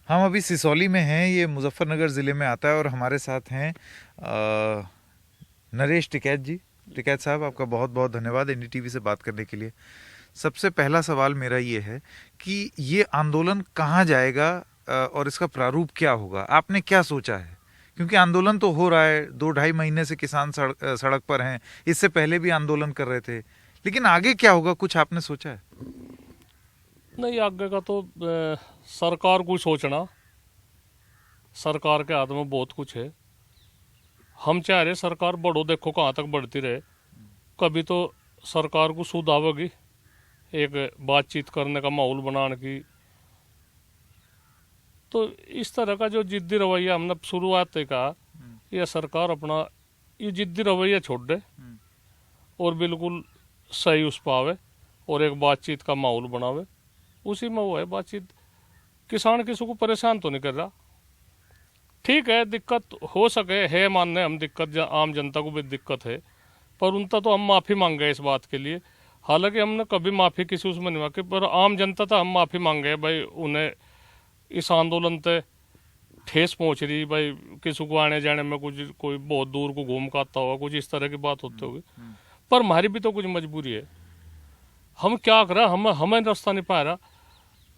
हम अभी सिसौली में हैं, ये मुजफ्फरनगर ज़िले में आता है और हमारे साथ हैं नरेश टिकैत जी। टिकैत साहब, आपका बहुत बहुत धन्यवाद एनडीटीवी से बात करने के लिए। सबसे पहला सवाल मेरा ये है कि ये आंदोलन कहाँ जाएगा और इसका प्रारूप क्या होगा, आपने क्या सोचा है? क्योंकि आंदोलन तो हो रहा है, 2-2.5 महीने से किसान सड़क पर हैं, इससे पहले भी आंदोलन कर रहे थे, लेकिन आगे क्या होगा, कुछ आपने सोचा है? नहीं, आगे का तो सरकार को सोचना। सरकार के हाथ में बहुत कुछ है। हम चाह रहे सरकार बढ़ो, देखो कहाँ तक बढ़ती रहे। कभी तो सरकार को सूद आवेगी, एक बातचीत करने का माहौल बनाने की। तो इस तरह का जो जिद्दी रवैया हमने शुरुआत से कहा, यह सरकार अपना ये जिद्दी रवैया छोड़ दे और बिल्कुल सही उस पावे और एक बातचीत का माहौल बनावे। उसी में वो है बातचीत। किसान किसी को परेशान तो नहीं कर रहा। ठीक है, दिक्कत हो सके है, मानने हम दिक्कत आम जनता को भी दिक्कत है, पर उनका तो हम माफ़ी मांग गए इस बात के लिए। हालांकि हमने कभी माफ़ी किसी उसमें नहीं मांगी, पर आम जनता था हम माफ़ी मांग गए भाई। उन्हें इस आंदोलन से ठेस पहुंच रही भाई, किसी को आने जाने में कुछ कोई बहुत दूर को घूम का आता होगा, कुछ इस तरह की बात होती होगी। पर हमारी भी तो कुछ मजबूरी है। हम क्या करें, हमें रास्ता नहीं पा रहा।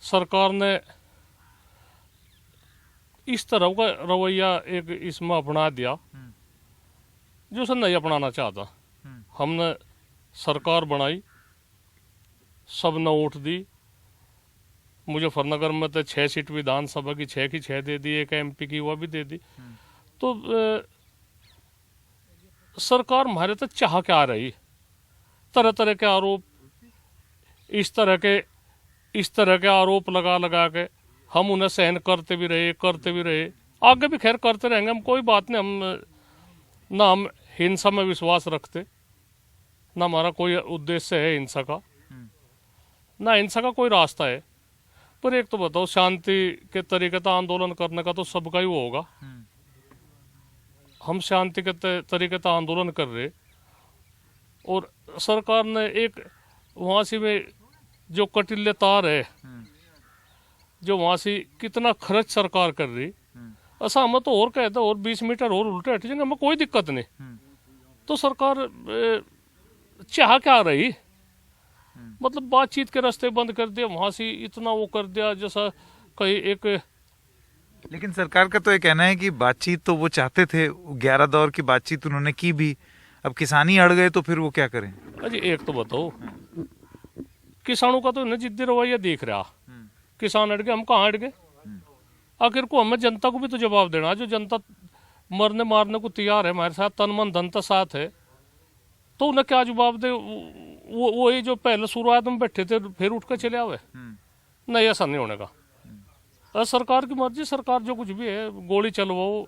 सरकार ने इस तरह का रवैया एक इसमें अपना दिया जो सर नहीं अपनाना चाहता। हमने सरकार बनाई, सब ने वोट दी। मुजफ्फरनगर में तो 6 सीट विधानसभा की 6 की 6 दे दी, एक एमपी की वह भी दे दी। तो सरकार हमारे तो चाह क्या रही? तरह तरह के आरोप, इस तरह के आरोप लगा लगा के हम उन्हें सहन करते भी रहे, आगे भी खैर करते रहेंगे। हम कोई बात नहीं, हम हिंसा में विश्वास रखते, ना हमारा कोई उद्देश्य है हिंसा का, ना हिंसा का कोई रास्ता है। पर एक तो बताओ, शांति के तरीके से आंदोलन करने का तो सबका ही वो होगा। हम शांति के तरीके से आंदोलन कर रहे और सरकार ने एक वहां से में जो कटीले तार है, जो वहां से कितना खर्च सरकार कर रही, ऐसा हमें तो और कहता और 20 मीटर और उल्टे हट जाएंगे, हमें कोई दिक्कत नहीं। तो सरकार चाह क्या रही? मतलब बातचीत के रास्ते बंद कर दिया, वहां से इतना वो कर दिया जैसा कहीं एक। लेकिन सरकार का तो ये कहना है कि बातचीत तो वो चाहते थे, 11 दौर की बातचीत उन्होंने की भी, अब किसान ही अड़ गए तो फिर वो क्या करें? अजी एक तो बताओ, किसानों का तो न जिद्दी रवैया दिख रहा। किसान अड़ गए, हम कहाँ अड़ गए? आखिर को हमें जनता को भी तो जवाब देना। जो जनता मरने मारने को तैयार है हमारे साथ, तन मन धन का साथ है, तो उन्हें क्या जवाब दे? वही जो पहले शुरुआत में बैठे थे फिर उठ कर चले आवे। नहीं, ऐसा नहीं होने का। सरकार की मर्जी, सरकार जो कुछ भी है, गोली चलवाओ,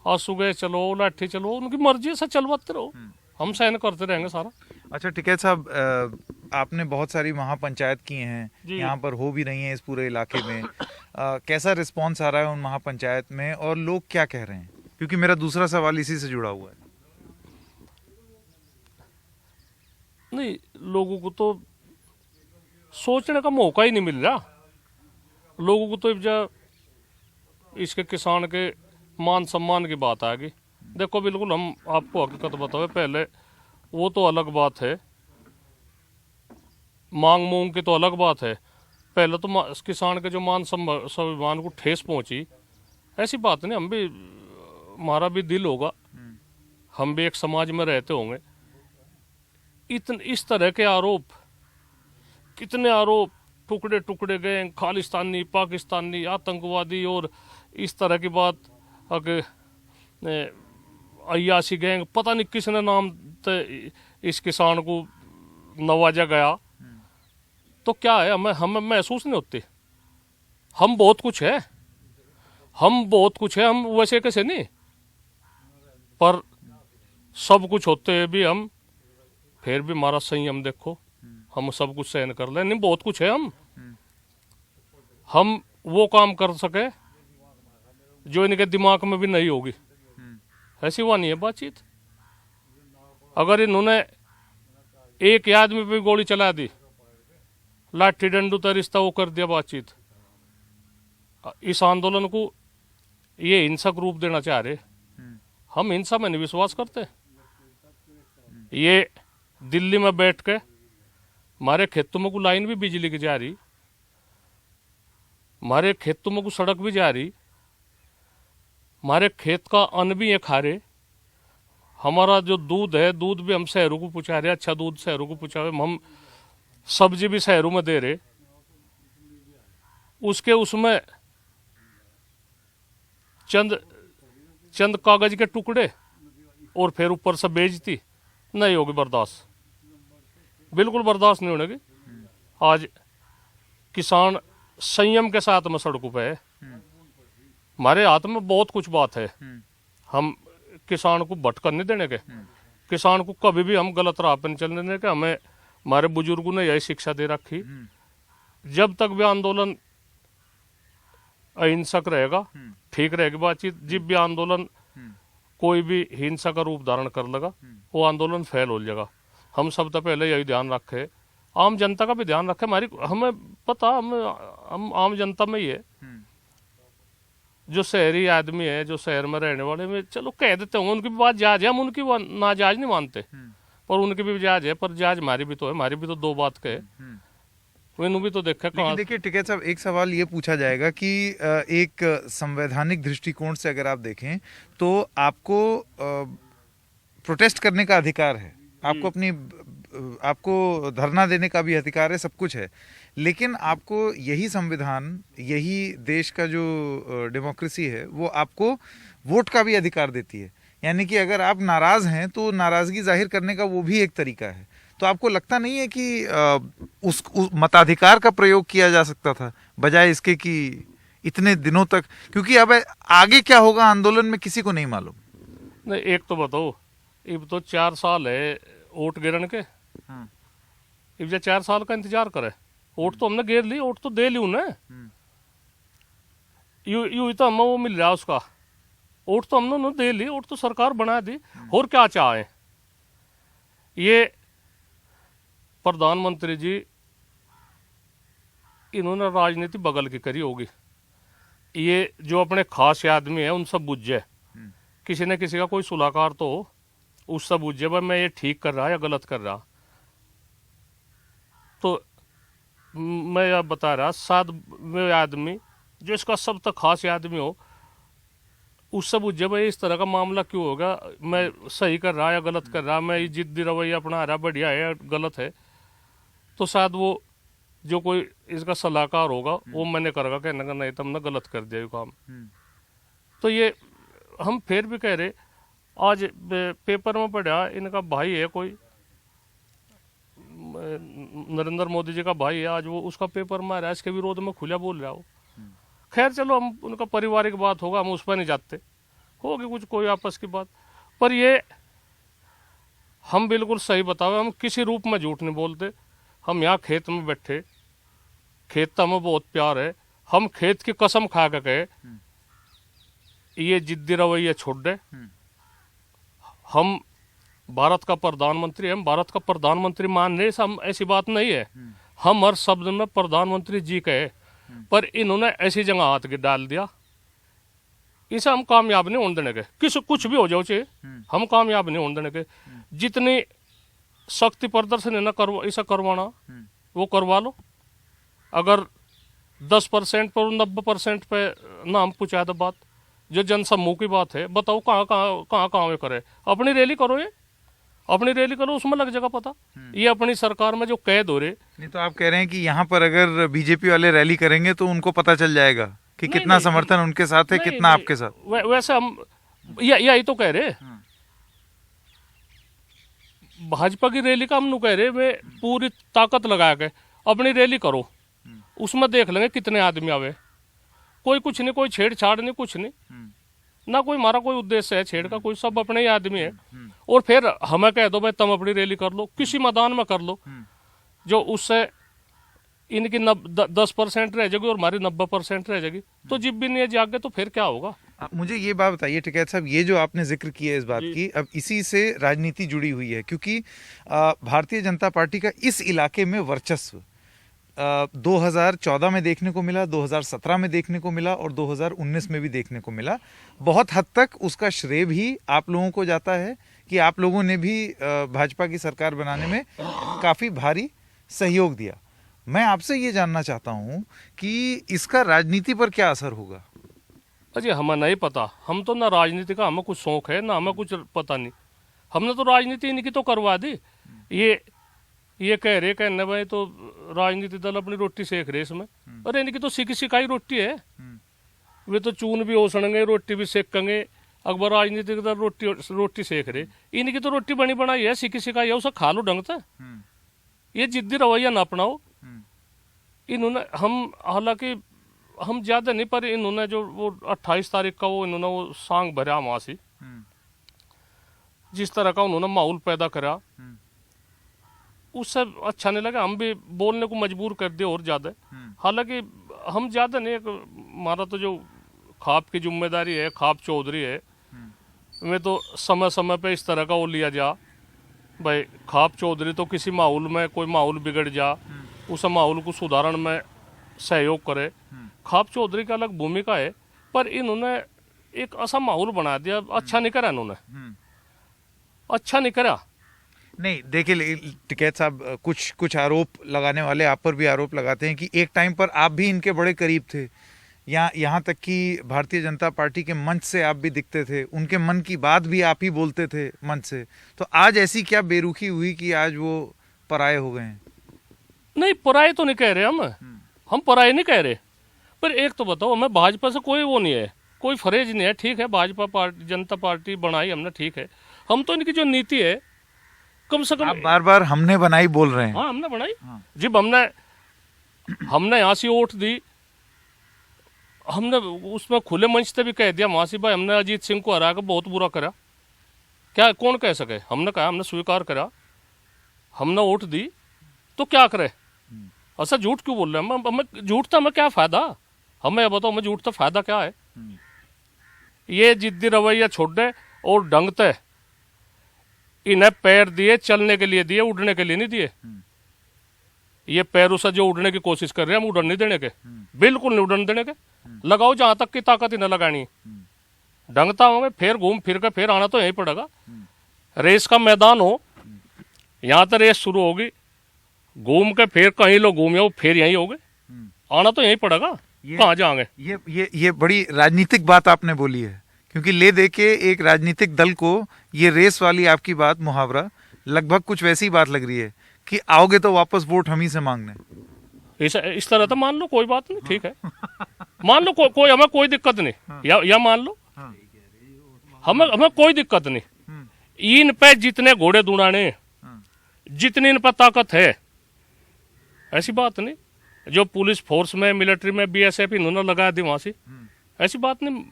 आंसू गैस चलवाओ, लाठी चलवाओ, उनकी मर्जी से चलवाते रहो, हम सहन करते रहेंगे सारा। अच्छा टिकैत साहब, आपने बहुत सारी महापंचायत की हैं, यहाँ पर हो भी रही हैं इस पूरे इलाके में। कैसा रिस्पांस आ रहा है उन महापंचायत में और लोग क्या कह रहे हैं? क्योंकि मेरा दूसरा सवाल इसी से जुड़ा हुआ है। नहीं, लोगों को तो सोचने का मौका ही नहीं मिल रहा। लोगों को तो इसके किसान के मान सम्मान की बात आ गई। देखो, बिल्कुल हम आपको हकीकत बताओ, पहले वो तो अलग बात है, मांग मूंग की तो अलग बात है। पहले तो किसान के जो मान स्वाभिमान को ठेस पहुंची, ऐसी बात नहीं। हम भी, हमारा भी दिल होगा, हम भी एक समाज में रहते होंगे। इस तरह के आरोप, कितने आरोप, टुकड़े टुकड़े गए, खालिस्तानी, पाकिस्तानी, आतंकवादी और इस तरह की बात, अय्याशी गैंग, पता नहीं किसने नाम इस किसान को नवाजा गया। तो क्या है, हमें महसूस नहीं होती? हम बहुत कुछ है, हम वैसे कैसे नहीं, पर सब कुछ होते हैं भी हम, फिर भी हमारा संयम देखो, हम सब कुछ सहन कर ले। नहीं, बहुत कुछ है, हम वो काम कर सके जो इनके दिमाग में भी नहीं होगी। ऐसी हुआ नहीं है बातचीत। अगर इन्होंने एक आदमी पे गोली चला दी, लाठी डंडू का रिश्ता वो कर दिया बातचीत, इस आंदोलन को ये हिंसक रूप देना चाह रहे। हम हिंसा में नहीं विश्वास करते। ये दिल्ली में बैठ के हमारे खेतों में को लाइन भी बिजली की जा रही, हमारे खेतों में को सड़क भी जा रही, हमारे खेत का अन्न भी ये खा रहे। हमारा जो दूध है, दूध भी हम शहरों को पहुंचा रहे, अच्छा दूध शहरों को पहुंचा रहे, हम सब्जी भी शहरों में दे रहे। उसमें चंद कागज के टुकड़े और फिर ऊपर से बेइज्जती नहीं होगी बर्दाश्त, बिल्कुल बर्दाश्त नहीं होगी। आज किसान संयम के साथ में सड़कों पे है। हमारे हाथ में बहुत कुछ बात है। हम किसान को भटकन नहीं देने के, किसान को कभी भी हम गलत राह पर नहीं चलने देने के। हमें हमारे बुजुर्गों ने यही शिक्षा दे रखी, जब तक भी आंदोलन अहिंसक रहेगा, ठीक रहेगी बातचीत। जब भी आंदोलन कोई भी हिंसा का रूप धारण कर लेगा, वो आंदोलन फेल हो जाएगा। हम सब तो पहले यही ध्यान रखे, आम जनता का भी ध्यान रखे। हमें पता, हम आम जनता में ही है। जो शहरी आदमी है, जो शहर में रहने वाले में चलो कह देते होंगे, उनकी भी बात जायज है, हम उनकी नाजायज नहीं मानते, पर उनकी भी जायज है। पर जायज हमारी भी तो है, हमारी भी तो दो बात कहे, मैंने भी तो देखा। लेकिन देखिए टिकैत साहब, एक सवाल ये पूछा जाएगा कि एक संवैधानिक दृष्टिकोण से अगर आप देखें तो आपको प्रोटेस्ट करने का अधिकार है, आपको धरना देने का भी अधिकार है, सब कुछ है। लेकिन आपको यही संविधान, यही देश का जो डेमोक्रेसी है, वो आपको वोट का भी अधिकार देती है। यानी कि अगर आप नाराज हैं तो नाराजगी जाहिर करने का वो भी एक तरीका है। तो आपको लगता नहीं है कि उस मताधिकार का प्रयोग किया जा सकता था, बजाय इसके कि इतने दिनों तक, क्योंकि अब आगे क्या होगा आंदोलन में किसी को नहीं मालूम। नहीं, एक तो बताओ, अब तो 4 साल है वोट गिरने के। अब जो 4 साल का इंतजार करे, वोट तो हमने गिर ली, वोट तो दे ली उन्हें। यू तो हमें वो मिल रहा है उसका, वोट तो हमने दे ली, वोट तो सरकार बना दी। और क्या चाहे ये प्रधानमंत्री जी, इन्होंने राजनीति बगल की करी होगी। ये जो अपने खास आदमी है उनसे बुझ जाए, किसी न किसी का कोई सलाहकार तो हो, उससे बुझ जाए भाई मैं ये ठीक कर रहा या गलत कर रहा। तो मैं यह बता रहा, साथ में आदमी जो इसका सब तक खास आदमी हो, उससे बुझ जाए भाई इस तरह का मामला क्यों होगा, मैं सही कर रहा या गलत कर रहा, मैं ये जिद्दी रवैया अपना रहा बढ़िया है या गलत है। तो शायद वो जो कोई इसका सलाहकार होगा वो मैंने करेगा, कहने का नहीं तुमने गलत कर दिया ये काम। तो ये हम फिर भी कह रहे, आज पेपर में पढ़ा, इनका भाई है कोई, नरेंद्र मोदी जी का भाई है, आज वो उसका पेपर में आ रहा है, इसके विरोध में खुला बोल रहा हो। खैर चलो, हम उनका पारिवारिक बात होगा, हम उस पर नहीं जाते, होगी कुछ कोई आपस की बात। पर ये हम बिल्कुल सही बतावे, हम किसी रूप में झूठ नहीं बोलते। हम यहाँ खेत में बैठे, खेत तो हमें बहुत प्यार है, हम खेत की कसम खा के कहे ये जिद्दी रवैया छोड़ दे। हम भारत का प्रधानमंत्री है, हम भारत का प्रधानमंत्री मान रहे, हम ऐसी बात नहीं है। हम हर शब्द में प्रधानमंत्री जी कहे, पर इन्होंने ऐसी जगह हाथ डाल दिया, इसे हम कामयाब नहीं होने देने के। कुछ भी हो जाओ चाहिए, हम कामयाब नहीं होने देने के। जितनी शक्ति प्रदर्शन है ना इसे करवाना वो करवा लो। अगर 10% पर 90% पे ना हम पूछा तो बात, जो जनसमूह की बात है, बताओ कहाँ करे। अपनी रैली करो, ये अपनी रैली करो, उसमें लग जाएगा पता। ये अपनी सरकार में जो कैद हो रहे। नहीं तो आप कह रहे हैं कि यहाँ पर अगर बीजेपी वाले रैली करेंगे तो उनको पता चल जाएगा कि कितना समर्थन उनके साथ है, कितना आपके साथ। वैसे हम यही तो कह रहे, भाजपा की रैली का हम कह रहे, वे पूरी ताकत लगा के अपनी रैली करो, उसमें देख लेंगे कितने आदमी आवे। कोई कुछ नहीं, कोई छेड़छाड़ नहीं, कुछ नहीं ना, कोई हमारा कोई उद्देश्य है छेड़ का, कोई सब अपने ही आदमी है। और फिर हमें कह दो भाई तुम अपनी रैली कर लो, किसी मैदान में कर लो, जो उससे इनकी 10% रह जाएगी और हमारी 90% रह जाएगी। तो जिब भी नहीं जागे तो फिर क्या होगा। मुझे ये बात बताइए टिकैत साहब, ये जो आपने जिक्र किया इस बात की, अब इसी से राजनीति जुड़ी हुई है, क्योंकि भारतीय जनता पार्टी का इस इलाके में वर्चस्व, 2014 में देखने को मिला, 2017 में देखने को मिला और 2019 में भी देखने को मिला। बहुत हद तक उसका श्रेय भी आप लोगों को जाता है कि आप लोगों ने भी भाजपा की सरकार बनाने में काफ़ी भारी सहयोग दिया। मैं आपसे ये जानना चाहता हूँ कि इसका राजनीति पर क्या असर होगा? अजय हमें नहीं पता, हम तो ना राजनीति का हमें कुछ शौक है ना हमें कुछ पता नहीं। हमने तो राजनीति इनकी तो करवा दी। ये कह रहे कहने भाई तो राजनीति दल अपनी रोटी सेक रहे इसमें। अरे इनकी तो सिकी सिकाई रोटी है। वे तो चून भी ओसणगे, रोटी भी सेकेंगे। अकबर राजनीतिक दल रोटी सेक रहे। इनकी तो रोटी बनी बनाई है, सिकी सिकाई है, उसे खा लो ढंग से। ये जिद्दी रवैया ना अपनाओ। इन्होंने हालांकि हम ज्यादा नहीं, पर इन्होंने जो वो 28 तारीख का इन्होंने वो सांग भरा वहां से, जिस तरह का उन्होंने माहौल पैदा करा उससे अच्छा नहीं लगा। हम भी बोलने को मजबूर कर दिए और ज्यादा। हालांकि हम ज्यादा नहीं, हमारा तो जो खाप की जिम्मेदारी है, खाप चौधरी है, मैं तो समय समय पे इस तरह का वो लिया जा भाई। खाप चौधरी तो किसी माहौल में कोई माहौल बिगड़ जा उस माहौल को सुधारण में सहयोग करे। खाप चौधरी का अलग भूमिका है, पर इन्होंने एक ऐसा माहौल बना दिया। अच्छा नहीं करा इन्होंने, अच्छा नहीं करा। नहीं देखिए टिकैत साहब, कुछ आरोप लगाने वाले आप पर भी आरोप लगाते हैं कि एक टाइम पर आप भी इनके बड़े करीब थे। यहाँ तक कि भारतीय जनता पार्टी के मंच से आप भी दिखते थे, उनके मन की बात भी आप ही बोलते थे मंच से। तो आज ऐसी क्या बेरुखी हुई कि आज वो पराये हो गए हैं? नहीं, पराये तो नहीं कह रहे हम पराये नहीं कह रहे। पर एक तो बताओ, हमें भाजपा से कोई वो नहीं है, कोई फरेज नहीं है। ठीक है, भाजपा जनता पार्टी बनाई हमने, ठीक है। हम तो इनकी जो नीति है कम से कम। आप बार बार हमने बनाई बोल रहे हैं। हाँ हमने बनाई। जब हमने यहाँ से वोट दी, हमने उसमें खुले मंच से भी कह दिया वहां से भाई हमने अजीत सिंह को हरा कर बहुत बुरा करा। क्या कौन कह सके? हमने कहा, हमने स्वीकार करा, हमने वोट दी, तो क्या करे? ऐसा झूठ क्यों बोल रहे हैं? हमें झूठ था, हमें क्या फायदा? हमें ये बताओ, हमें झूठ था फायदा क्या है? ये जिद्दी रवैया छोड़ दे और ढंग से इन्हें पैर दिए, चलने के लिए दिए, उड़ने के लिए नहीं दिए। ये पैरों से जो उड़ने की कोशिश कर रहे हैं, हम उड़न नहीं देने के, बिल्कुल नहीं उड़न देने के। लगाओ जहां तक की ताकत ही न लगानी। ढंगता होंगे, फिर घूम फिर के फिर आना तो यहीं पड़ेगा। रेस का मैदान हो, यहां तो रेस शुरू होगी, घूम के फिर कहीं लोग घूमे हो, फिर यहीं होगे, आना तो यहीं पड़ेगा। कहाँ जाएंगे? ये बड़ी राजनीतिक बात आपने बोली है, क्योंकि ले दे के एक राजनीतिक दल को ये रेस वाली आपकी बात, मुहावरा लगभग कुछ वैसी बात लग रही है कि आओगे तो वापस वोट हम ही से मांगने। इस तरह तो मान लो, कोई बात नहीं, ठीक है। मान लो कोई हमें कोई दिक्कत नहीं, या मान लो हमें कोई दिक्कत नहीं। इन पे जितने घोड़े दुड़ाने, जितनी इन पर ताकत है, ऐसी बात नहीं। जो पुलिस फोर्स में, मिलिट्री में, बीएसएफ इन्होंने लगा दी वहां से, ऐसी बात नहीं।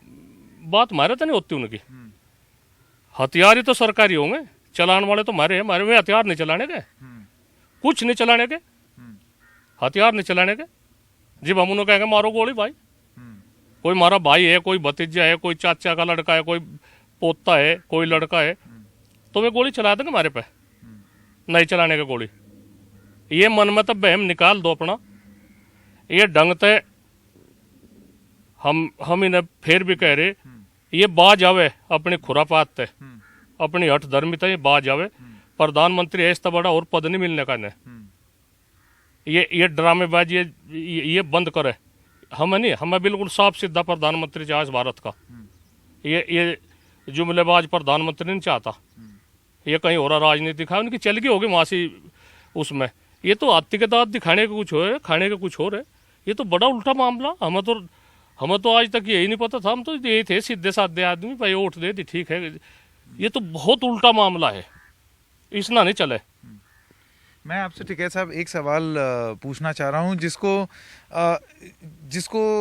बात हमारे तो नहीं होती उनकी। हथियार ही तो सरकारी होंगे, चलाने वाले तो हमारे में हथियार नहीं चलाने के, कुछ नहीं चलाने के, हथियार नहीं चलाने के। जब हम उन्हें कहेंगे मारो गोली भाई, कोई हमारा भाई है, कोई भतीजा है, कोई चाचा का लड़का है, कोई पोता है, कोई लड़का है, तो वे गोली चला देंगे हमारे पे। नहीं चलाने के गोली। ये मन में तो बहम निकाल दो अपना। ये ढंग से हम इन्हें फिर भी कह रहे, ये बाज आवे अपनी खुरापात ते, अपनी हठ धर्मिता, ये बाज आवे। प्रधानमंत्री है इससे बड़ा और पद नहीं मिलने का इन्हें। ये ड्रामेबाजी ये बंद करे। हमें नहीं, हमें बिल्कुल साफ सीधा प्रधानमंत्री चाहिए भारत का। ये जुमलेबाज प्रधानमंत्री नहीं चाहता। ये कहीं और राजनीति दिखा, उनकी चल गई होगी वहां से उसमें। ये तो हाथी के दांत दिखाने के कुछ हो है, खाने के कुछ और है। ये तो बड़ा उल्टा मामला। हमें तो आज तक यही नहीं पता था। हम तो यही थे सीधे साधे आदमी, भाई वोट दे दी, ठीक है। ये तो बहुत उल्टा मामला है, इसना नहीं चले। मैं आपसे टिकैत साहब एक सवाल पूछना चाह रहा हूँ, जिसको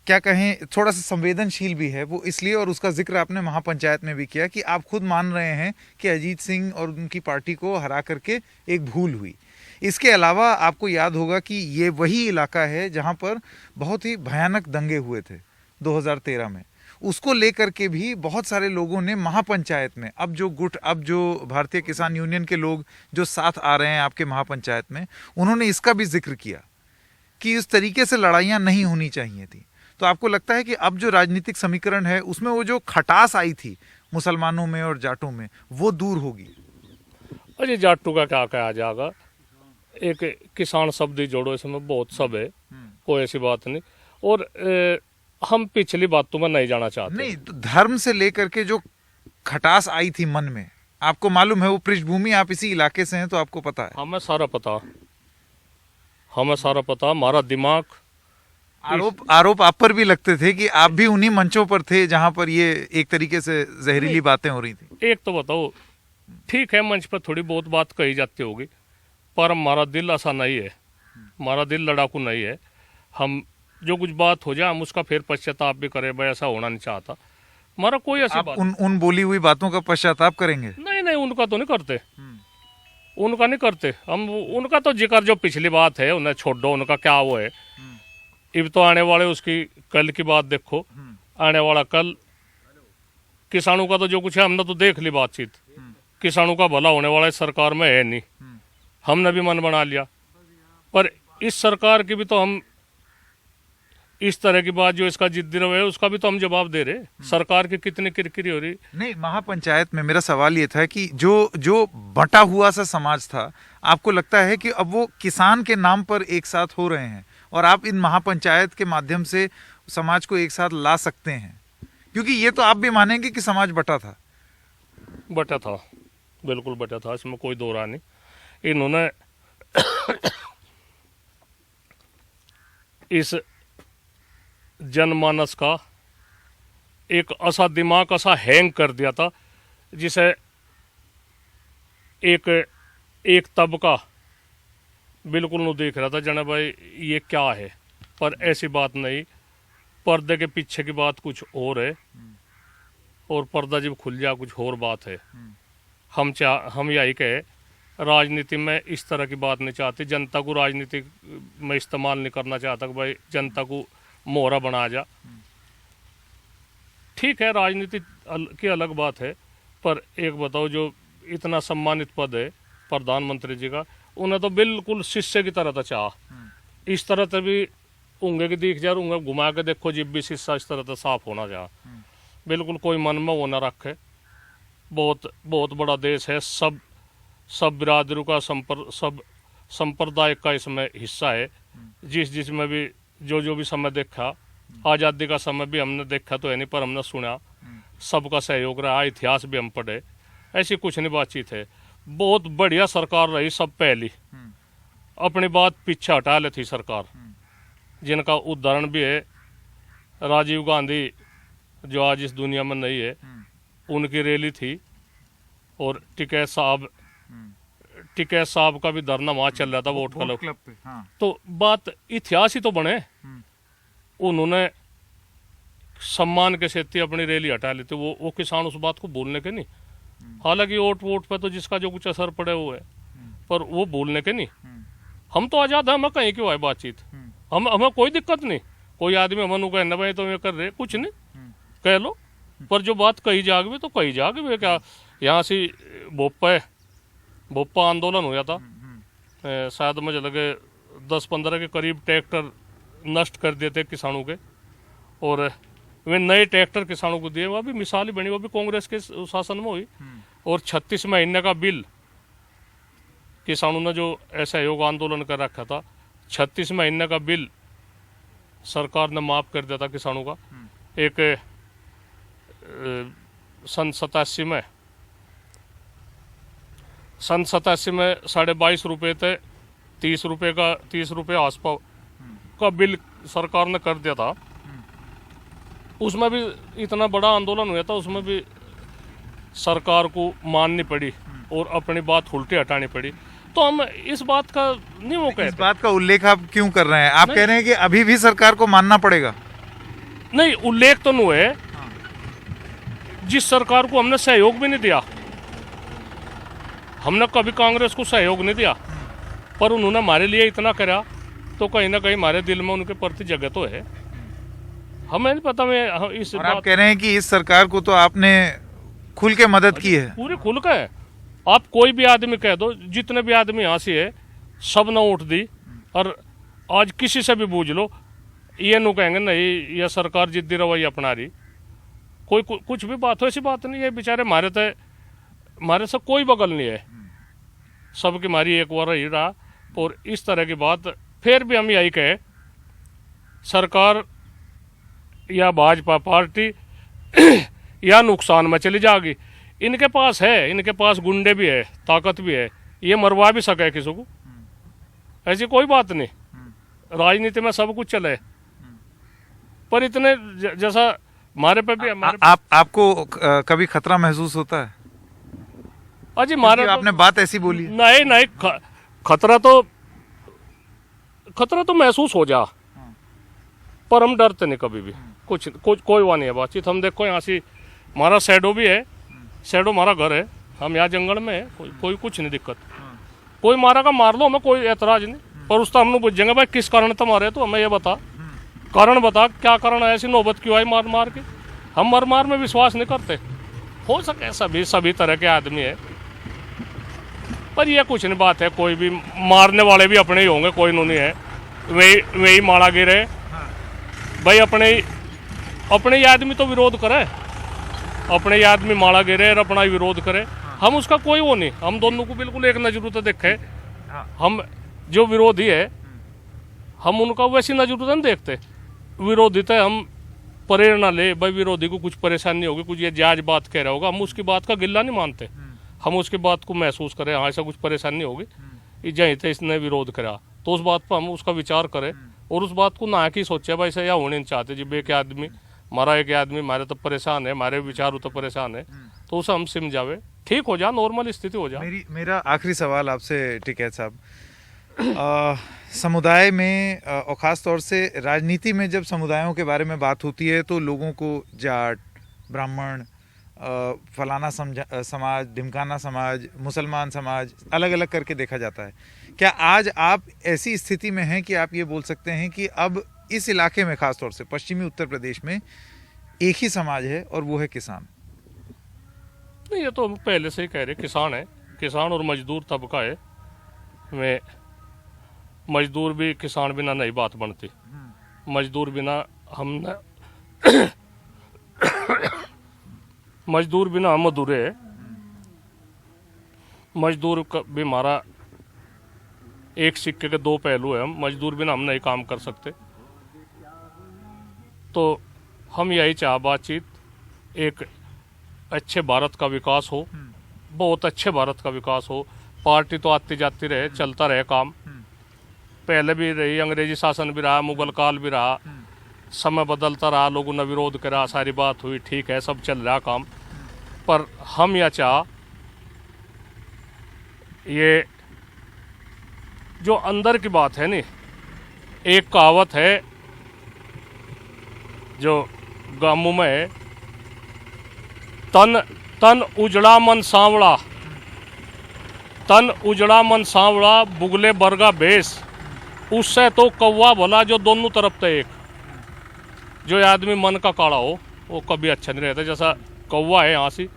क्या कहें, थोड़ा सा संवेदनशील भी है वो इसलिए, और उसका जिक्र आपने महापंचायत में भी किया कि आप खुद मान रहे हैं कि अजीत सिंह और उनकी पार्टी को हरा करके एक भूल हुई। इसके अलावा आपको याद होगा कि ये वही इलाका है जहां पर बहुत ही भयानक दंगे हुए थे 2013 में। उसको लेकर के भी बहुत सारे लोगों ने महापंचायत में, अब जो भारतीय किसान यूनियन के लोग जो साथ आ रहे हैं आपके महापंचायत में, उन्होंने इसका भी जिक्र किया कि इस तरीके से लड़ाइयां नहीं होनी चाहिए थी। तो आपको लगता है कि अब जो राजनीतिक समीकरण है उसमें वो जो खटास आई थी मुसलमानों में और जाटों में वो दूर होगी? अरे जाटू का क्या कहा जाएगा, एक किसान शब्द ही जोड़ो, इसमें बहुत सब है, कोई ऐसी बात नहीं। और हम पिछली बातों में नहीं जाना चाहते। नहीं, तो धर्म से लेकर के जो खटास आई थी मन में, आपको मालूम है, वो पृष्ठभूमि, आप इसी इलाके से हैं तो आपको पता है। हमें सारा पता, हमें सारा पता। हमारा दिमाग, आरोप आप पर भी लगते थे कि आप भी उन्हीं मंचों पर थे जहां पर ये एक तरीके से जहरीली बातें हो रही थी। एक तो बताओ, ठीक है मंच पर थोड़ी बहुत बात कही जाती होगी, पर हमारा दिल ऐसा नहीं है, हमारा दिल लड़ाकू नहीं है। हम जो कुछ बात हो जाए हम उसका फिर पश्चाताप भी करें, भाई ऐसा होना नहीं चाहता। हमारा कोई ऐसी आप बात उन बोली हुई बातों का पश्चाताप करेंगे? नहीं, नहीं, उनका तो नहीं करते, उनका नहीं करते हम। उनका तो जिक्र जो पिछली बात है उन्हें छोड़ दो, उनका क्या वो है। अब तो आने वाले उसकी कल की बात देखो, आने वाला कल किसानों का तो जो कुछ है हमने तो देख ली बातचीत। किसानों का भला होने वाला इस सरकार में है नहीं, हमने भी मन बना लिया। पर इस सरकार की भी तो हम इस तरह की बात जो इसका जिद्दी रवैया है उसका भी तो हम जवाब दे रहे। सरकार की कितनी किरकिरी हो रही। नहीं, महापंचायत में मेरा सवाल ये था कि जो बटा हुआ सा समाज था, आपको लगता है कि अब वो किसान के नाम पर एक साथ हो रहे हैं और आप इन महापंचायत के माध्यम से समाज को एक साथ ला सकते हैं? क्योंकि ये तो आप भी मानेंगे कि समाज बटा था। बटा था, बिल्कुल बटा था, इसमें कोई दो राय नहीं। इन्होंने इस जनमानस का एक ऐसा दिमाग ऐसा हैंग कर दिया था जिसे एक तबका बिल्कुल नहीं देख रहा था जना भाई ये क्या है। पर ऐसी बात नहीं, पर्दे के पीछे की बात कुछ और है और पर्दा जब खुल जाए कुछ और बात है। हम यही कहे, राजनीति में इस तरह की बात नहीं चाहते। जनता को राजनीति में इस्तेमाल नहीं करना चाहता कि भाई जनता को मोहरा बना जा। ठीक है, राजनीति की अलग बात है, पर एक बताओ, जो इतना सम्मानित पद है प्रधानमंत्री जी का, उन्हें तो बिल्कुल शिष्य की तरह था चाह। इस तरह से भी उंगे की दिख जा, उंगे घुमा के देखो, जिब भी शिष्य इस तरह से साफ होना चाह। बिल्कुल कोई मन में वो ना रखे। बहुत बहुत बड़ा देश है, सब बिरादरों का सब संप्रदाय का इसमें हिस्सा है। जिसमें भी जो भी समय देखा, आज़ादी का समय भी हमने देखा तो है नहीं, पर हमने सुना, सबका सहयोग रहा, इतिहास भी हम पढ़े। ऐसी कुछ नहीं बातचीत है। बहुत बढ़िया सरकार रही सब पहली, अपनी बात पीछे हटा लेती सरकार, जिनका उदाहरण भी है राजीव गांधी जो आज इस दुनिया में नहीं है, उनकी रैली थी और टिकैत साहब का भी धरना वहां चल रहा था वोट क्लब पे। हाँ। तो बात इतिहास ही तो बने। उन्होंने सम्मान के साथ अपनी रैली हटा ली थी। वो किसान उस बात को भूलने के नहीं। हालांकि वोट पे तो जिसका जो कुछ असर पड़े वो है, पर वो भूलने के नहीं। हम तो आजाद है, हमें कहीं क्यों है बातचीत, हमें कोई दिक्कत नहीं। कोई आदमी हमें कहना भाई तो ये कर रहे कुछ नहीं, कह लो। पर जो बात कही जागे तो कही जागे। क्या यहाँ से भोपा आंदोलन हुआ था, शायद मुझे लगे 10-15 के करीब ट्रैक्टर नष्ट कर दिए थे किसानों के, और वे नए ट्रैक्टर किसानों को दिए। वह भी मिसाल ही बनी, वो भी कांग्रेस के शासन में हुई। और 36 महीने का बिल किसानों ने जो असहयोग आंदोलन कर रखा था, 36 महीने का बिल सरकार ने माफ कर दिया था किसानों का। एक सन 87 में 22.5 रुपये थे, 30 रुपये आसपास का बिल सरकार ने कर दिया था। उसमें भी इतना बड़ा आंदोलन हुआ था, उसमें भी सरकार को माननी पड़ी और अपनी बात उल्टी हटानी पड़ी। तो हम इस बात का नहीं वो कहते। इस बात का उल्लेख आप क्यों कर रहे हैं? आप कह रहे हैं कि अभी भी सरकार को मानना पड़ेगा? नहीं, उल्लेख तो नहीं है। जिस सरकार को हमने सहयोग भी नहीं दिया, हमने कभी कांग्रेस को सहयोग नहीं दिया, पर उन्होंने हमारे लिए इतना करा, तो कहीं ना कहीं हमारे दिल में उनके प्रति जगह तो है। हमें नहीं पता। मैं इस और आप कह रहे हैं कि इस सरकार को तो आपने खुल के मदद की है? पूरी खुल के है। आप कोई भी आदमी कह दो, जितने भी आदमी यहाँ से है, सब ने वोट दी। और आज किसी से भी पूछ लो, ये नु कहेंगे नहीं ये सरकार जिद्दी रवैया अपना रही। कोई कुछ भी बात हो, ऐसी बात नहीं है। बेचारे मारे से कोई बगल नहीं है, सबकी मारी एक बार ही रहा। और इस तरह की बात फिर भी हम यही कहे, सरकार या भाजपा पार्टी या नुकसान में चली जाएगी। इनके पास है, इनके पास गुंडे भी है, ताकत भी है, ये मरवा भी सके किसी को, ऐसी कोई बात नहीं। राजनीति में सब कुछ चले, पर इतने जैसा हमारे पे भी आपको कभी खतरा महसूस होता है? अजी मारे आपने बात ऐसी बोली। नहीं खतरा तो महसूस हो जा, पर हम डरते नहीं कभी भी। कुछ कोई वो नहीं है बातचीत। हम देखो यहाँ से हमारा शैडो भी है, शैडो हमारा घर है, हम यहाँ जंगल में है, कोई कुछ नहीं दिक्कत। कोई मारा का मार लो, हमें कोई एतराज नहीं, पर उसका हमने पूछेंगे भाई किस कारण तुम मारे, तो हमें ये बता, कारण बता क्या कारण है, ऐसी नौबत क्यों आई मार के। हम मार में विश्वास नहीं करते। हो सके सभी तरह के आदमी है, पर ये कुछ नहीं बात है। कोई भी मारने वाले भी अपने ही होंगे, कोई नहीं है। वही मारा गिरे भाई, अपने ही आदमी तो विरोध करे, अपने ही आदमी मारा गिरे और अपना ही विरोध करे। हम उसका कोई वो नहीं, हम दोनों को बिल्कुल एक नजर तो देखे। हम जो विरोधी है हम उनका वैसी नजर तो नहीं देखते। विरोधी तो हम प्रेरणा ले, भाई विरोधी को कुछ परेशानी होगी, कुछ ये जायज बात कह रहा होगा, हम उसकी बात का गिल्ला नहीं मानते। हम उसकी बात को महसूस करें, हाँ ऐसा कुछ परेशानी होगी, जहीं थे इसने विरोध करा, तो उस बात पर हम उसका विचार करें और उस बात को ना कि सोचे भाई ऐसा या होने नहीं चाहते जी, बे के आदमी हमारा एक आदमी हमारे तो परेशान है, हमारे विचार तो परेशान है, तो उसे हम समझावे, ठीक हो जा, नॉर्मल स्थिति हो जा। मेरा आखिरी सवाल आपसे टिकैत साहब, समुदाय में और ख़ास तौर से राजनीति में जब समुदायों के बारे में बात होती है तो लोगों को जाट, ब्राह्मण, फलाना समाज, ढिमकाना समाज, मुसलमान समाज अलग अलग करके देखा जाता है। क्या आज आप ऐसी स्थिति में हैं कि आप ये बोल सकते हैं कि अब इस इलाके में, ख़ास तौर से पश्चिमी उत्तर प्रदेश में, एक ही समाज है और वो है किसान? नहीं, ये तो हम पहले से ही कह रहे, किसान है, किसान और मजदूर तबका है। में मजदूर भी, किसान बिना नहीं बात बनती, मजदूर बिना हम मजदूर बिना हम अधूरे है। मजदूर भी हमारा एक सिक्के के दो पहलू है, हम मजदूर बिना हम नहीं काम कर सकते। तो हम यही चाह बातचीत, एक अच्छे भारत का विकास हो, बहुत अच्छे भारत का विकास हो। पार्टी तो आती जाती रहे, चलता रहे काम, पहले भी रही, अंग्रेजी शासन भी रहा, मुगल काल भी रहा, समय बदलता रहा, लोगों ने विरोध करा, सारी बात हुई, ठीक है, सब चल रहा काम। पर हम यह चाह, ये जो अंदर की बात है नी, एक कहावत है जो गामों में है, तन उजड़ा मन सांवड़ा, तन उजड़ा मन सांवड़ा, बुगले बरगा भेस, उससे तो कौवा भला जो दोनों तरफ थे एक। जो आदमी मन का काड़ा हो वो कभी अच्छा नहीं रहता। जैसा कौवा है, यहाँ से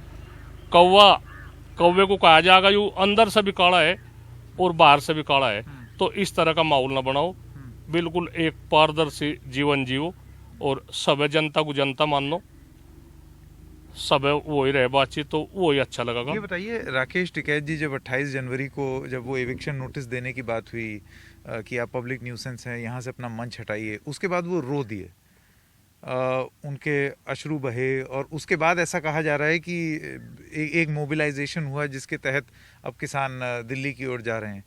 कौवे को कहा जाएगा यू अंदर से भी काड़ा है और बाहर से भी काड़ा है। तो इस तरह का माहौल ना बनाओ, बिल्कुल एक पारदर्शी जीवन जियो और सब जनता को जनता मान लो, सब वो ही रहे बातचीत, तो वो ही अच्छा लगेगा। ये बताइए राकेश टिकैत जी, जब 28 जनवरी को जब वो एविक्शन नोटिस देने की बात हुई कि आप पब्लिक न्यूसेंस हैं, यहाँ से अपना मंच हटाइए, उसके बाद वो रो दिए, उनके अश्रु बहे और उसके बाद ऐसा कहा जा रहा है कि एक मोबिलाइजेशन हुआ जिसके तहत अब किसान दिल्ली की ओर जा रहे हैं।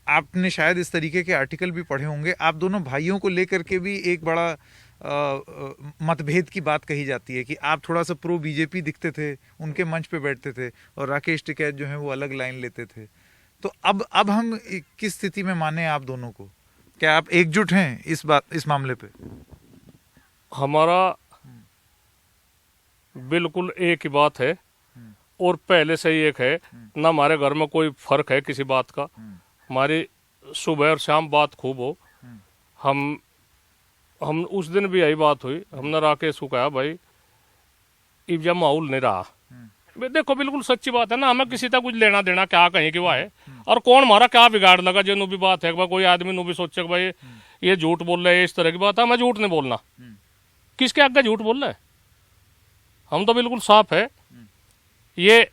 आपने शायद इस तरीके के आर्टिकल भी पढ़े होंगे। आप दोनों भाइयों को लेकर के भी एक बड़ा मतभेद की बात कही जाती है कि आप थोड़ा सा प्रो बीजेपी दिखते थे, उनके मंच पे बैठते थे, और राकेश टिकैत जो है वो अलग लाइन लेते थे। तो अब हम किस स्थिति में माने आप दोनों को? क्या आप एकजुट हैं इस मामले पे? हमारा बिल्कुल एक ही बात है और पहले से ही एक है ना, हमारे घर में कोई फर्क है किसी बात का। हमारी सुबह और शाम बात खूब हो। हम उस दिन भी यही बात हुई, हमने राकेश को कहा भाई जब माहौल नहीं रहा, देखो बिल्कुल सच्ची बात है ना, हमें किसी का कुछ लेना देना क्या कहीं कि वह है, और कौन हमारा क्या बिगाड़ लगा जो भी बात है, कोई आदमी नु भी सोचे कि भाई ये झूठ बोल रहे हैं, इस तरह की बात है। मैं झूठ नहीं बोलना, किसके आगे झूठ बोल रहे हैं, हम तो बिल्कुल साफ है। ये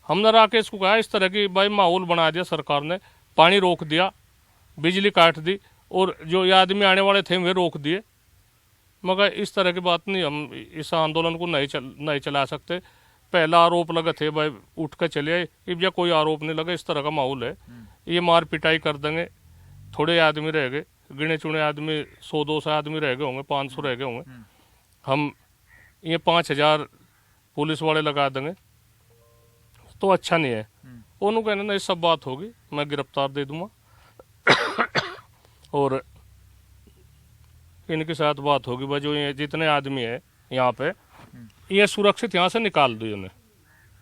हमने राकेश को कहा इस तरह की भाई माहौल बना दिया सरकार ने, पानी रोक दिया, बिजली काट दी, और जो ये आदमी आने वाले थे वे रोक दिए। मगर इस तरह की बात नहीं, हम इस आंदोलन को नहीं चला सकते। पहला आरोप लगा थे भाई उठ कर चले आए, अब या कोई आरोप नहीं लगा। इस तरह का माहौल है, ये मार पिटाई कर देंगे। थोड़े आदमी रह गए, गिने चुने आदमी, 100-200 आदमी रह गए होंगे, 500 रह गए होंगे। हम ये 5000 पुलिस वाले लगा देंगे तो अच्छा नहीं है। उन्होंने कहना नहीं, सब बात होगी, मैं गिरफ्तार दे दूंगा और इनके साथ बात होगी भाई, जो ये जितने आदमी है यहाँ पे ये सुरक्षित यहाँ से निकाल दो उन्हें,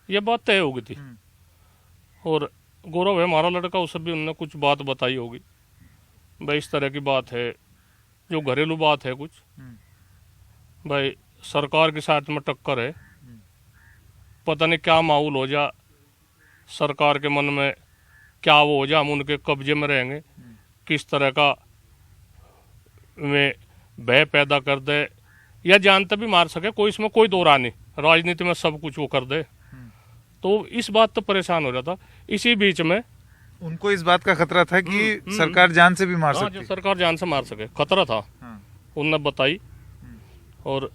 ये बात तय होगी थी। और गौरव है हमारा लड़का, उसे भी उन्होंने कुछ बात बताई होगी भाई इस तरह की बात है, जो घरेलू बात है कुछ भाई, सरकार के साथ में टक्कर है, पता नहीं क्या माहौल हो जा, सरकार के मन में क्या वो हो जा, हम उनके कब्जे में रहेंगे, किस तरह का में भय पैदा कर दे या जानते भी मार सके, कोई इसमें कोई दो राय नहीं, राजनीति में सब कुछ वो कर दे। तो इस बात तो परेशान हो रहा था। इसी बीच में उनको इस बात का खतरा था कि सरकार जान से भी मार हाँ, सकती है। सरकार जान से मार सके, खतरा था, उनने बताई। और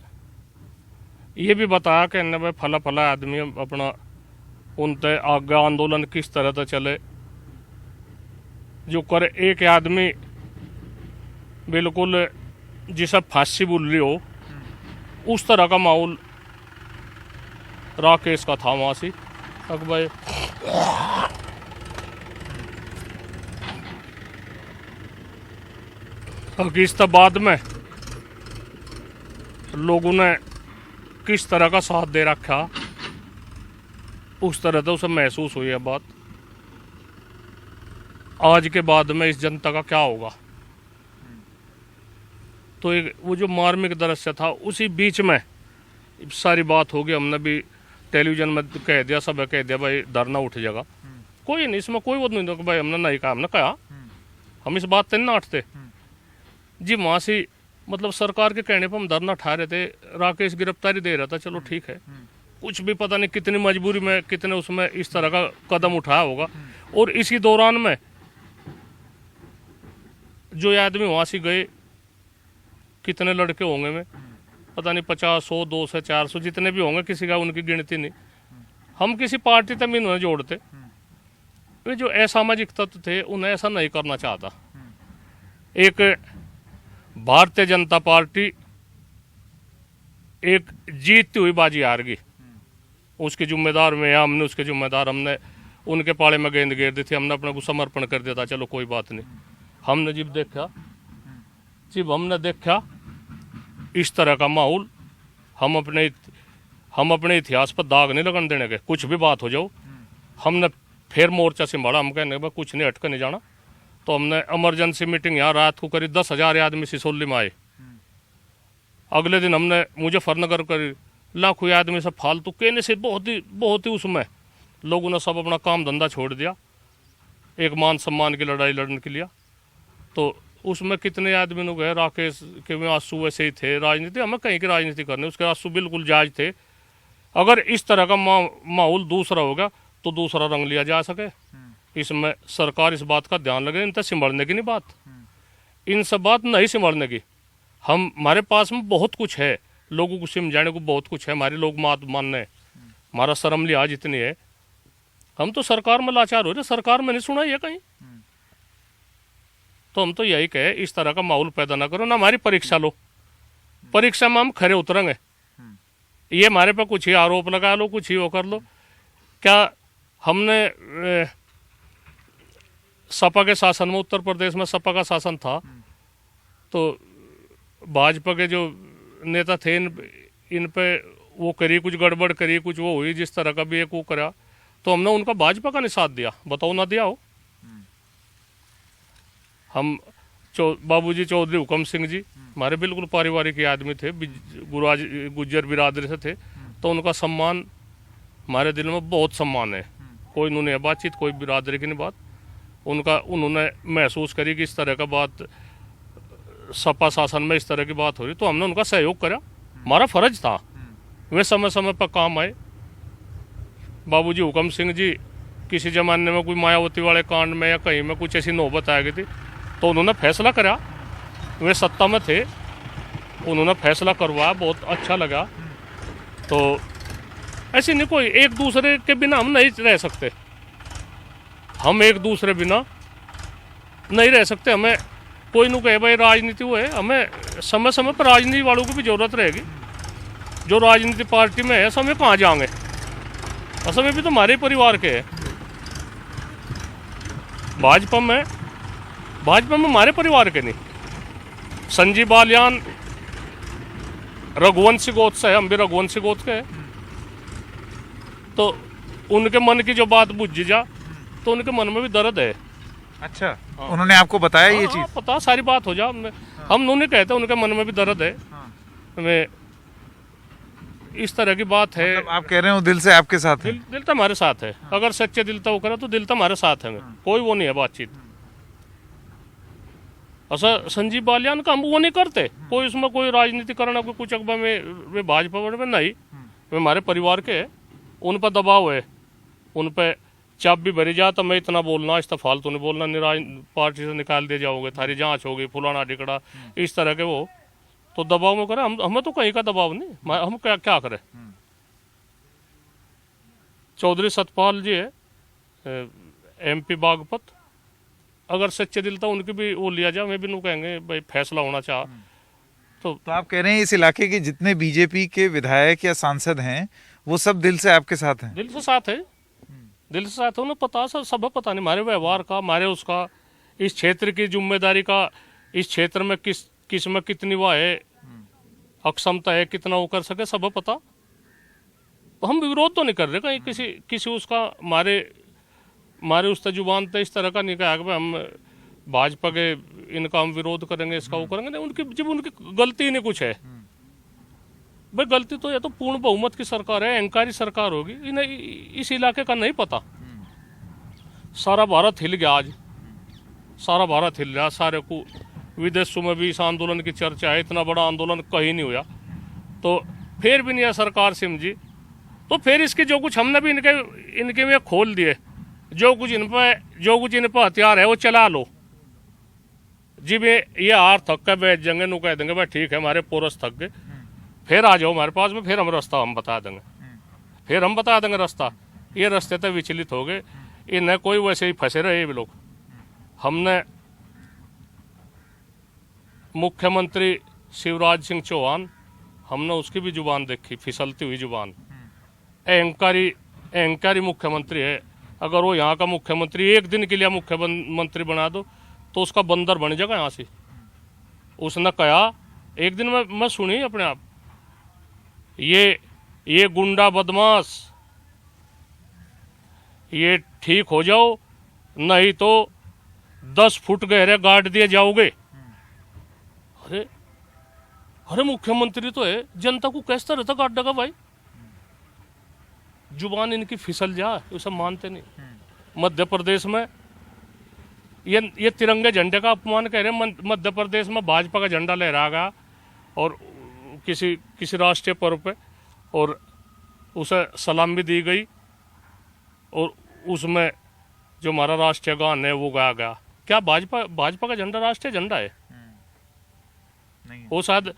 ये भी बताया कि इन्हें भाई फला फला आदमी अपना उनते आगे आंदोलन किस तरह से चले, जो करे एक आदमी बिल्कुल जिसे फांसी बोल रही हो, उस तरह का माहौल राकेश का था वहां से। अब भाई इस बाद में लोगों ने किस तरह का साथ दे रखा, उस तरह से उसे महसूस हुई है बात। आज के बाद में इस जनता का क्या होगा। तो एक वो जो मार्मिक दृश्य था, उसी बीच में सारी बात होगी। हमने भी टेलीविजन में कह दिया, सब कह दिया भाई धरना उठ जाएगा, कोई नहीं, इसमें कोई वो नहीं कि भाई हमने नहीं कहा, हमने कहा हम इस बात से नहीं नाटते जी। वहाँ से मतलब सरकार के कहने पर हम धरना उठा रहे थे, राकेश गिरफ्तारी दे रहा था, चलो ठीक है, कुछ भी पता नहीं कितनी मजबूरी में, कितने उसमें इस तरह का कदम उठाया होगा। और इसी दौरान में जो आदमी वहाँ से गए, कितने लड़के होंगे में पता नहीं, 50, 100, 200, 400 जितने भी होंगे, किसी का उनकी गिनती नहीं। हम किसी पार्टी तक भी उन्हें जोड़ते, वे जो असामाजिक तत्व थे उन्हें ऐसा नहीं करना चाहता। एक भारतीय जनता पार्टी एक जीतती हुई बाजी हार गई, उसके जिम्मेदार में हमने, उसके जिम्मेदार हमने उनके पाले में गेंद घेर दी थी, हमने अपने को समर्पण कर दिया था, चलो कोई बात नहीं। हमने जब हमने देखा इस तरह का माहौल, हम अपने इतिहास पर दाग नहीं लगन देने के, कुछ भी बात हो जाओ। हमने फिर मोर्चा संभाला, हम कहने भाई कुछ नहीं, हटकर नहीं जाना। तो हमने इमरजेंसी मीटिंग यहाँ रात को करी, 10,000 आदमी सिसोली में आए। अगले दिन हमने मुजफ्फरनगर करी, लाखों आदमी सब फालतू कहने से बहुत ही उसमें लोगों ने सब अपना काम धंधा छोड़ दिया, एक मान सम्मान की लड़ाई लड़ने के लिए। तो उसमें कितने आदमी लोग गए, राकेश के में आंसू वैसे ही थे, राजनीति हमें कहीं की राजनीति करने, उसके आंसू बिल्कुल जायज थे। अगर इस तरह का माहौल दूसरा होगा तो दूसरा रंग लिया जा सके। इसमें सरकार इस बात का ध्यान लगे, इन तक संभलने की नहीं बात, इन सब बात नहीं संभलने की। हमारे पास में बहुत कुछ है, लोगों को समझाने को बहुत कुछ है, हमारे लोग मानने, हमारा शर्म लिहाज इतनी है, हम तो सरकार में लाचार हो रहे, सरकार में नहीं सुना ये कहीं। तो हम तो यही कहे, इस तरह का माहौल पैदा ना करो, ना हमारी परीक्षा लो, परीक्षा में हम खरे उतरेंगे। ये हमारे पर कुछ ही आरोप लगा लो, कुछ ही वो कर लो। क्या हमने सपा के शासन में, उत्तर प्रदेश में सपा का शासन था, तो भाजपा के जो नेता थे इन पे वो करी, कुछ गड़बड़ करी, कुछ वो हुई, जिस तरह का भी एक वो करा, तो हमने उनका भाजपा का नहीं साथ दिया, बताओ ना दिया हो। हम बाबूजी चौधरी हुकम सिंह जी हमारे बिल्कुल पारिवारिक आदमी थे, गुर्जर बिरादरी से थे, तो उनका सम्मान हमारे दिल में बहुत सम्मान है, कोई उन्होंने बातचीत, कोई बिरादरी की नहीं बात। उन्होंने महसूस करी कि इस तरह का बात सपा शासन में इस तरह की बात हो रही, तो हमने उनका सहयोग करा। हमारा फर्ज था, वे समय समय पर काम आए। बाबूजी हुकम सिंह जी किसी जमाने में कोई मायावती वाले कांड में या कहीं में कुछ ऐसी नौबत आ गई थी, तो उन्होंने फैसला करा। वे सत्ता में थे, उन्होंने फैसला करवाया, बहुत अच्छा लगा। तो ऐसे नहीं, कोई एक दूसरे के बिना हम नहीं रह सकते, हम एक दूसरे बिना नहीं रह सकते। हमें कोई नहीं कहे भाई राजनीति वो है, हमें समय समय पर राजनीति वालों की भी जरूरत रहेगी। जो राजनीति पार्टी में है, समय कहाँ जाएंगे, असल में भी तो हमारे परिवार के है। भाजपा में हमारे परिवार के नहीं। संजीव बालियान रघुवंशी गोत्र से है, हम भी रघुवंशी गोत्र के हैं। तो उनके मन की जो बात बुझ जा, तो उनके मन में भी दर्द है। अच्छा, उन्होंने आपको बताया ये चीज? पता, सारी बात हो जा। हम नहीं कहते, उनके मन में भी दर्द है। हमें इस तरह की बात है। मतलब आप कह रहे हो दिल से आपके साथ है? दिल तो हमारे साथ है। अगर सच्चे दिल तो वो करे तो दिल तो हमारे साथ है। कोई वो नहीं है बातचीत। ऐसा संजीव बालियान का हम वो नहीं करते, कोई उसमें कोई राजनीति करना, कोई कुछ अखबार में वे भाजपा में नहीं, वे हमारे परिवार के है। उन पर दबाव है, उन पर चाप भी भरी जा तो मैं इतना बोलना, इस तरह फालतू नहीं बोलना, पार्टी से निकाल दिए जाओगे, थारी जांच होगी, फुलाना टिकड़ा, इस तरह के वो तो दबाव में करे। हमें तो कहीं का दबाव नहीं, हम क्या करें। चौधरी सतपाल जी है MP बागपत, अगर सच्चे दिल था उनकी भी वो लिया जाए, मैं भी नहीं कहेंगे भाई फैसला होना चाह। तो आप कह रहे हैं इस इलाके के जितने बीजेपी के विधायक या सांसद हैं वो सब दिल से आपके साथ हैं? दिल से साथ है, दिल से साथ है। उन्हें पता, सब पता नहीं हमारे व्यवहार का, हमारे उसका, इस क्षेत्र की जिम्मेदारी का, इस क्षेत्र में किस में कितनी वह है अक्षमता है, कितना वो कर सके, सब पता। हम विरोध तो नहीं कर रहे कहीं किसी उसका, हमारे उस जुबान पे इस तरह का नहीं कहा कि हम भाजपा के इनका हम विरोध करेंगे, इसका वो करेंगे नहीं। उनकी जब उनकी गलती ही नहीं कुछ है भाई, गलती तो या तो पूर्ण बहुमत की सरकार है, अहंकारी सरकार होगी, इन्हें इस इलाके का नहीं पता। सारा भारत हिल गया आज, सारा भारत हिल गया। सारे को विदेशों में भी इस आंदोलन की चर्चा है, इतना बड़ा आंदोलन कहीं नहीं हुआ। तो फिर भी नहीं है सरकार समझी, तो फिर इसकी जो कुछ हमने भी इनके में खोल दिए, जो कुछ इन पर हथियार है वो चला लो जी। वे ये हार थक के बैठ जाएंगे, नु कह देंगे भाई ठीक है हमारे पोरस थक गए, फिर आ जाओ हमारे पास में, फिर हम रास्ता हम बता देंगे, फिर हम बता देंगे रास्ता। ये रास्ते तक विचलित हो गए, इन्हें कोई वैसे ही फंसे रहे ये लोग। हमने मुख्यमंत्री शिवराज सिंह चौहान, हमने उसकी भी जुबान देखी, फिसलती हुई जुबान। अहंकारी मुख्यमंत्री है। अगर वो यहाँ का मुख्यमंत्री एक दिन के लिए मुख्यमंत्री बना दो तो उसका बंदर बन जाएगा यहाँ से। उसने कहा एक दिन में, मैं सुनी अपने आप, ये गुंडा बदमाश, ये ठीक हो जाओ नहीं तो 10 फुट गहरे गाड़ दिए जाओगे। अरे मुख्यमंत्री तो है, जनता को किस तरह तक गाड़ देगा भाई। जुबान इनकी फिसल जा, ये सब मानते नहीं। मध्य प्रदेश में ये तिरंगे झंडे का अपमान कह रहे हैं। मध्य प्रदेश में भाजपा का झंडा लहरा गया और किसी राष्ट्रीय पर्व पे, और उसे सलाम भी दी गई, और उसमें जो हमारा राष्ट्रीय गान है वो गाया गया। क्या भाजपा का झंडा राष्ट्रीय झंडा है? नहीं। वो शायद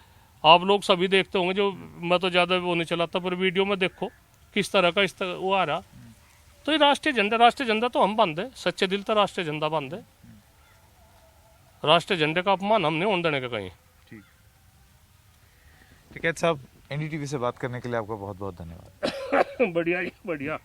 आप लोग सभी देखते होंगे, जो मैं तो ज्यादा वो नहीं चलाता, पर वीडियो में देखो किस तरह का इस तरह वो आ रहा। तो ये राष्ट्रीय झंडा तो हम बांधे, सच्चे दिल तो राष्ट्रीय झंडा बांधे। राष्ट्रीय झंडे का अपमान हम नहीं होने देने का कहीं। ठीक है साहब, NDTV से बात करने के लिए आपका बहुत बहुत धन्यवाद। बढ़िया।